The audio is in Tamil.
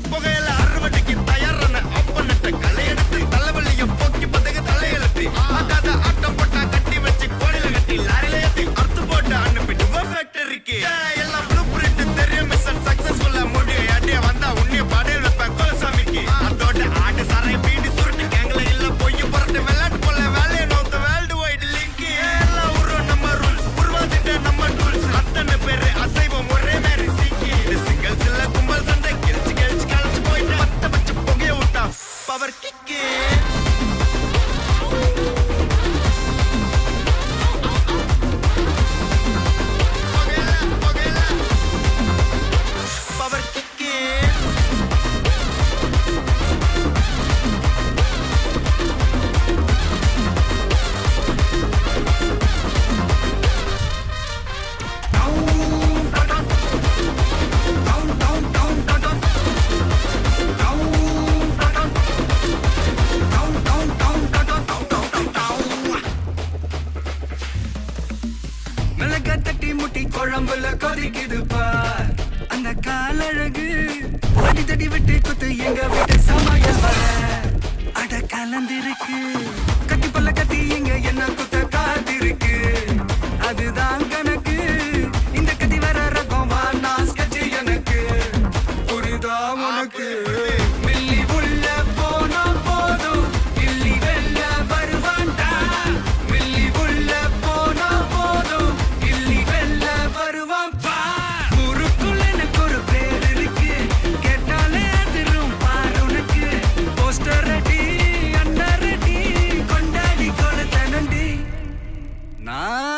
புகையில அறுவடைக்கு தயாரான அப்பனட்ட களையெடுத்து தலைவலிய போக்கி பதகு தலையெழுத்து அதாத ஆட்டம் போட்டா கட்டி வச்சு கோடில கட்டி லாரில ஏத்தி அறுத்து போட்டு அனுப்பிட்டு ஃபேக்டரிக்கு எல்லாம் ப்ளூ பிரிண்ட் தெரியும் மிஷன் சக்சஸ்ஃபுல்லா முடியும் அடியே வந்தா உன்னைய பாடையில் வைப்பேன் கோலசாமிக்கு அதோட ஆட்டு சாரை பீடி சுருட்டு கேங்கல இல்ல பொய் புரட்டு விளையாட்டு போல வேலையை நோத்த வேர்ல்டு வைடு லிங்க் எல்லாம் உருவம் நம்ம ரூல்ஸ் உருவாதிட்ட நம்ம டூல்ஸ் அத்தனை பேரு அசைவம் ஒரே மாதிரி சீக்கி சிங்கிள்ஸ் இல்ல கும்பல் சண்டை கிழிச்சு கிழிச்சு கழிச்சு போயிட்டு பத்த வச்சு புகைய விட்டா பவர் கிக்கு பவர் கிக்கு மிளகா தட்டி முட்டி குழம்புல கொதிக்குது பார் அந்த காலழகு அடி தடி விட்டு குத்து எங்க வீட்டு சமையல் வர அட கலந்திருக்கு கட்டி பல்ல கட்டி எங்க என்ன குத்த காத்திருக்கு அதுதான் கணக்கு இந்த கத்தி வர ரகம் நான் கட்சி எனக்கு புரிதா உனக்கு மில்லி உள்ள போனா போதும் இல்லி வெல்ல வருவான்டா மில்லி உள்ள போனா போதும் இல்லி வெல்ல வருவான் பார் ஊருக்குள்ள எனக்கு ஒரு பேர் இருக்கு கேட்டாலே அதிரும் பார் உனக்கு போஸ்டர் ரெடி அண்டர் ரெடி கொண்டாடி கொளுத்தனண்டி நான்